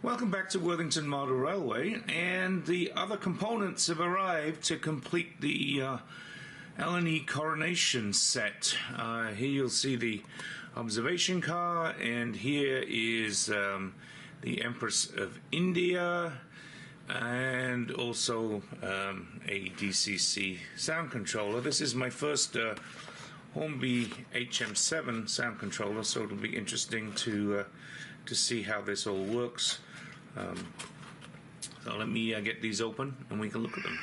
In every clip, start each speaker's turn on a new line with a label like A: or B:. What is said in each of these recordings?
A: Welcome back to Worthington Model Railway, and the other components have arrived to complete the L&E Coronation set. Here you'll see the observation car, and here is the Empress of India, and also a DCC sound controller. This is my first Hornby HM7 sound controller, so it'll be interesting to see how this all works. So let me get these open and we can look at them.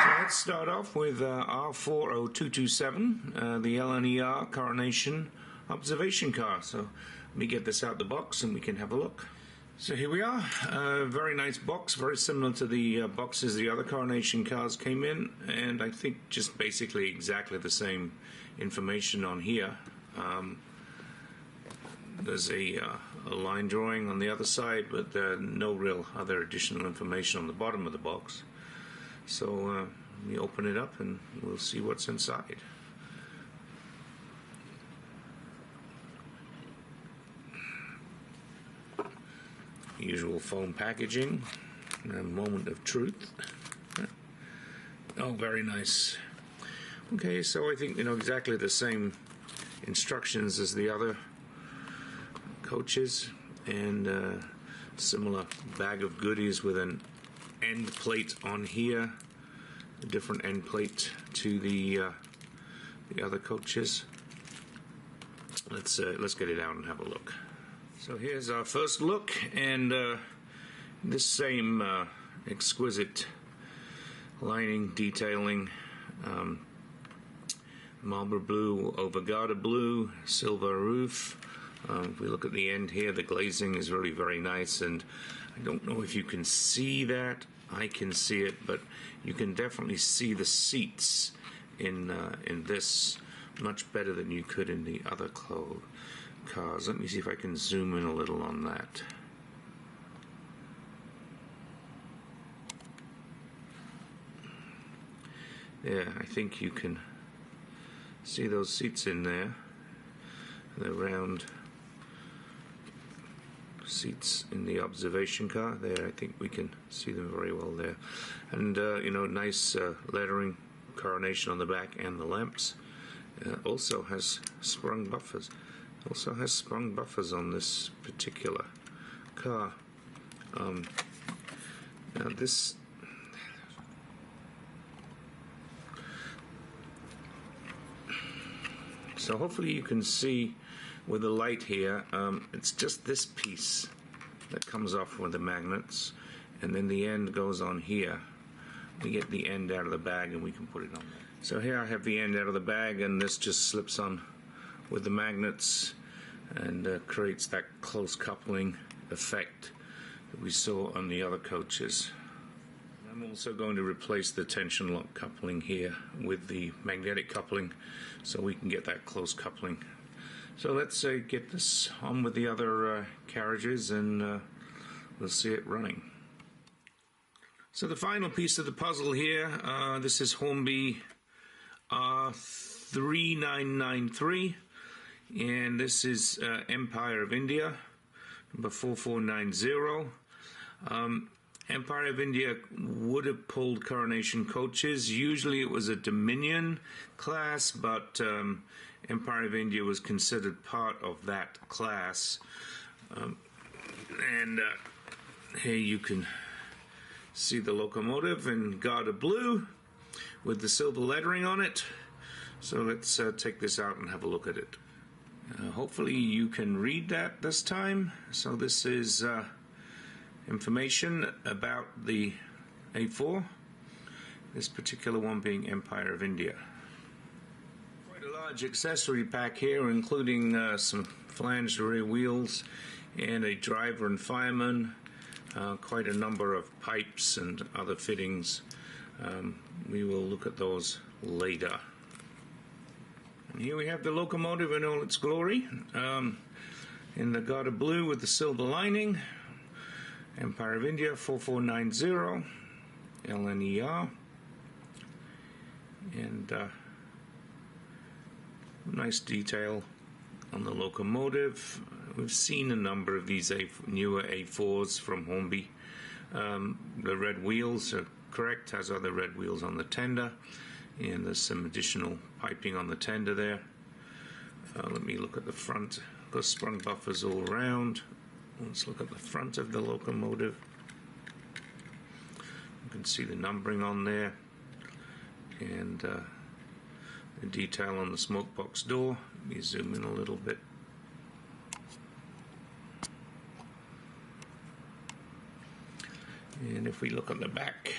A: So let's start off with R40227, the LNER Coronation Observation Car. So let me get this out the box and we can have a look. So here we are, a very nice box, very similar to the boxes the other Coronation cars came in, and I think just basically exactly the same information on here. There's a line drawing on the other side, but no real other additional information on the bottom of the box. So let me open it up and we'll see what's inside. Usual foam packaging, a moment of truth. Oh, very nice. Okay, so I think exactly the same instructions as the other coaches, and similar bag of goodies with an end plate on here, a different end plate to the other coaches. Let's get it out and have a look. So here's our first look, and this same exquisite lining, detailing, marble blue over Garter blue, silver roof. If we look at the end here, the glazing is really very nice, and I don't know if you can see that. I can see it, but you can definitely see the seats in this much better than you could in the other cars. Let me see if I can zoom in a little on that. Yeah, I think you can see those seats in there. The round seats in the observation car there. I think we can see them very well there. And nice lettering, Coronation on the back, and the lamps. Also has sprung buffers. Also has sprung buffers on this particular car. Now this, so hopefully you can see with the light here, it's just this piece that comes off with the magnets, and then the end goes on here. We get the end out of the bag and we can put it on there. So here I have the end out of the bag, and this just slips on with the magnets and creates that close coupling effect that we saw on the other coaches. I'm also going to replace the tension lock coupling here with the magnetic coupling so we can get that close coupling. So let's get this on with the other carriages, and we'll see it running. So the final piece of the puzzle here, this is Hornby R3993, and this is Empire of India, number 4490. Empire of India would have pulled Coronation coaches. Usually it was a Dominion class, but Empire of India was considered part of that class. Here you can see the locomotive in Garter blue with the silver lettering on it. So let's take this out and have a look at it. Hopefully you can read that this time. So this is information about the A4, this particular one being Empire of India. Quite a large accessory pack here, including some flanged rear wheels and a driver and fireman, quite a number of pipes and other fittings. We will look at those later. And here we have the locomotive in all its glory, in the Garter blue with the silver lining. Empire of India 4490, LNER. and nice detail on the locomotive. We've seen a number of these newer A4s from Hornby. The red wheels are correct, has other red wheels on the tender, and there's some additional piping on the tender there. Let me look at the front. The sprung buffers all around. Let's look at the front of the locomotive. You can see the numbering on there, and the detail on the smoke box door. Let me zoom in a little bit. And if we look at the back,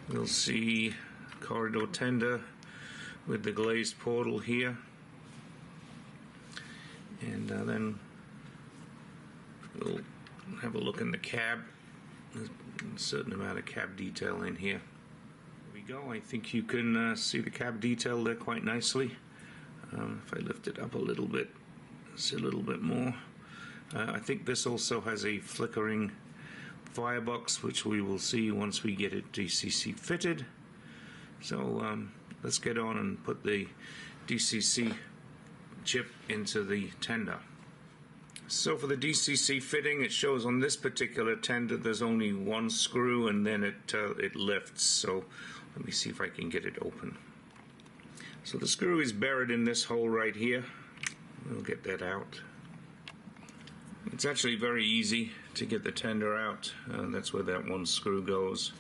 A: we'll see corridor tender with the glazed portal here, and then we'll have a look in the cab. There's a certain amount of cab detail in here. There we go. I think you can see the cab detail there quite nicely. If I lift it up a little bit, see a little bit more. I think this also has a flickering firebox, which we will see once we get it DCC fitted. So let's get on and put the DCC chip into the tender. So for the DCC fitting, it shows on this particular tender there's only one screw, and then it lifts. So let me see if I can get it open. So the screw is buried in this hole right here. We'll get that out. It's actually very easy to get the tender out. That's where that one screw goes.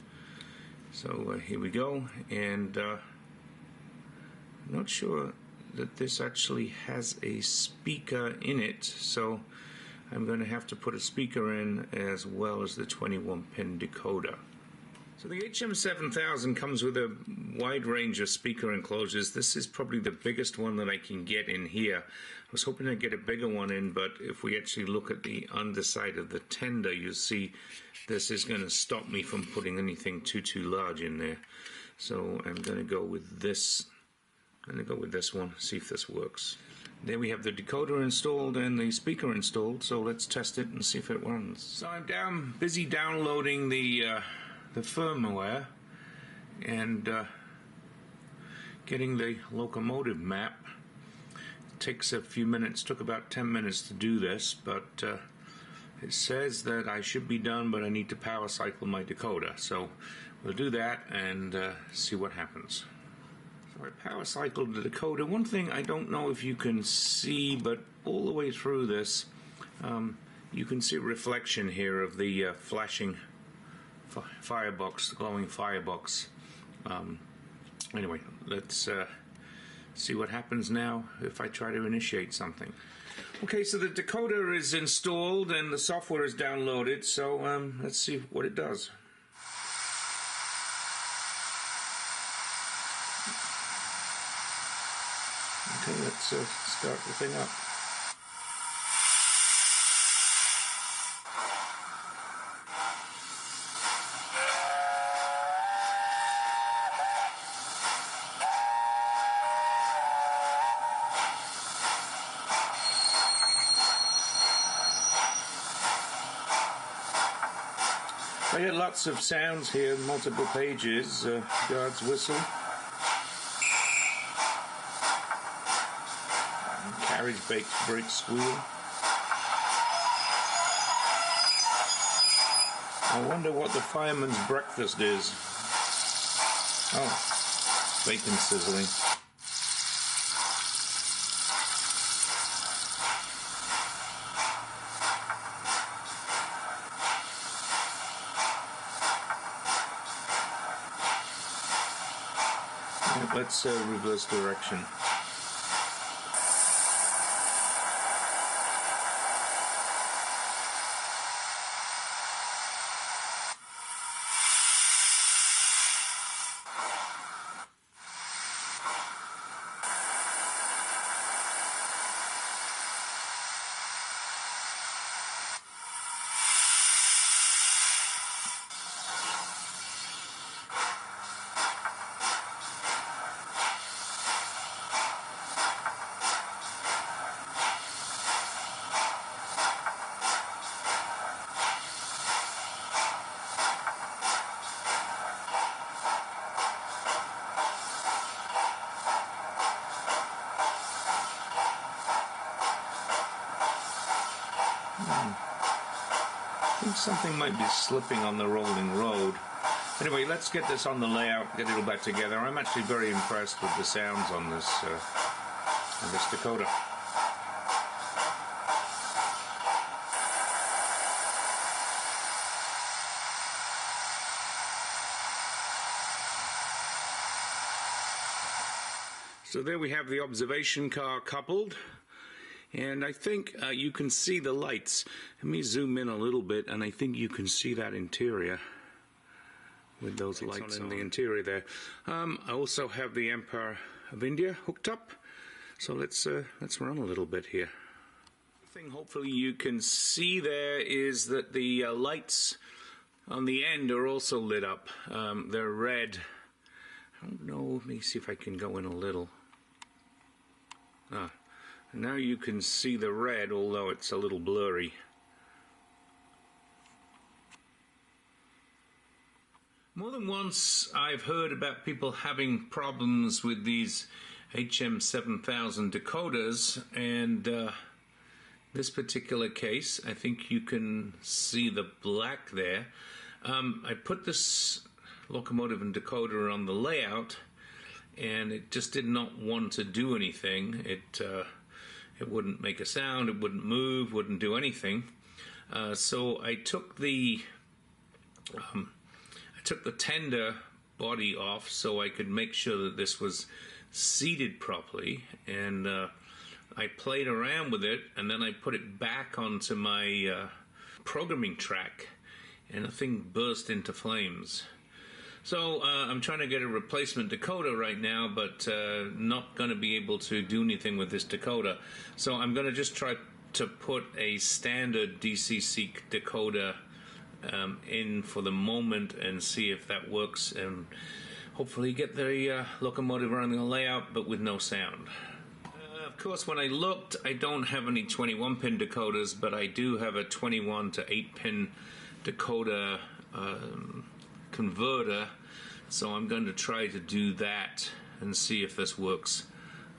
A: So here we go, and I'm not sure that this actually has a speaker in it, so I'm going to have to put a speaker in as well as the 21-pin decoder. So the HM7000 comes with a wide range of speaker enclosures. This is probably the biggest one that I can get in here. I was hoping to get a bigger one in, but if we actually look at the underside of the tender, you'll see this is going to stop me from putting anything too large in there. So I'm going to go with this. I'm going to go with this one, see if this works. There we have the decoder installed and the speaker installed, so let's test it and see if it runs. So I'm busy downloading the firmware and getting the locomotive map. It takes a few minutes, took about 10 minutes to do this, but it says that I should be done, but I need to power cycle my decoder. So we'll do that and see what happens. So I power cycled the decoder. One thing I don't know if you can see, but all the way through this, you can see a reflection here of the flashing firebox, the glowing firebox. Anyway, let's see what happens now if I try to initiate something. Okay, so the decoder is installed and the software is downloaded, so let's see what it does. Okay, let's start the thing up. I get lots of sounds here, multiple pages, guard's whistle, carriage brake squeal. I wonder what the fireman's breakfast is. Oh, bacon sizzling. Let's reverse direction. think something might be slipping on the rolling road. Anyway, let's get this on the layout, get it all back together. I'm actually very impressed with the sounds on this decoder. So there we have the observation car coupled, and I think you can see the lights. Let me zoom in a little bit, and I think you can see that interior with those lights in the interior there. I also have the Empire of India hooked up, so let's run a little bit here. The thing hopefully you can see there is that the lights on the end are also lit up. They're red. I don't know, let me see if I can go in a little. Now you can see the red, although it's a little blurry. More than once I've heard about people having problems with these HM7000 decoders, and this particular case, I think you can see the black there. I put this locomotive and decoder on the layout, and it just did not want to do anything. It wouldn't make a sound, it wouldn't move, wouldn't do anything. So I took the tender body off so I could make sure that this was seated properly, and I played around with it, and then I put it back onto my programming track, and the thing burst into flames. So I'm trying to get a replacement decoder right now, but not going to be able to do anything with this decoder. So I'm going to just try to put a standard DCC decoder in for the moment and see if that works, and hopefully get the locomotive running the layout but with no sound. Of course, when I looked, I don't have any 21-pin decoders, but I do have a 21 to 8-pin decoder converter, so I'm going to try to do that and see if this works.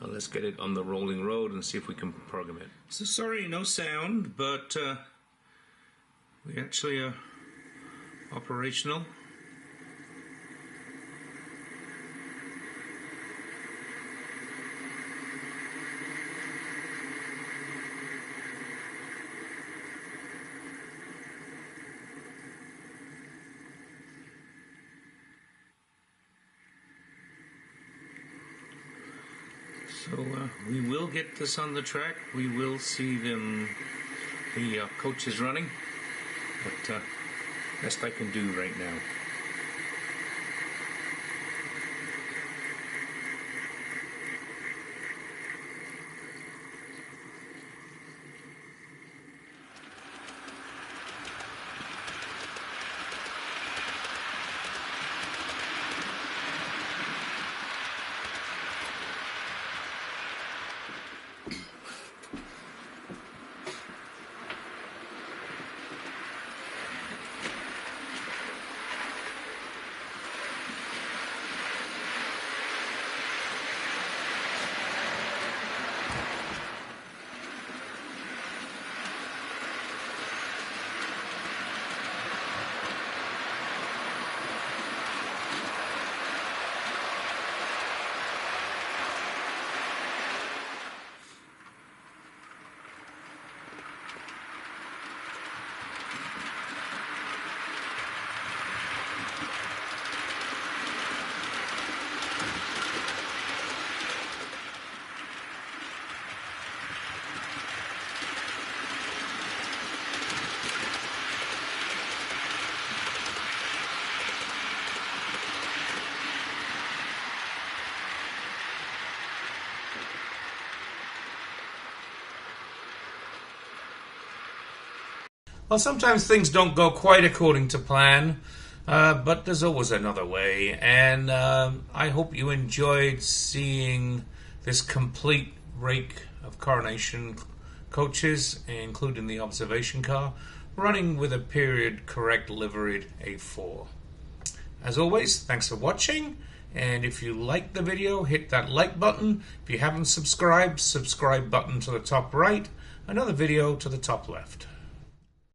A: Let's get it on the rolling road and see if we can program it. So sorry, no sound, but we actually are operational. So we will get this on the track. We will see the coaches running, but best I can do right now. Well, sometimes things don't go quite according to plan, but there's always another way, and I hope you enjoyed seeing this complete rake of Coronation coaches, including the observation car, running with a period correct liveried A4. As always, thanks for watching, and if you liked the video, hit that like button. If you haven't subscribed, subscribe button to the top right, another video to the top left.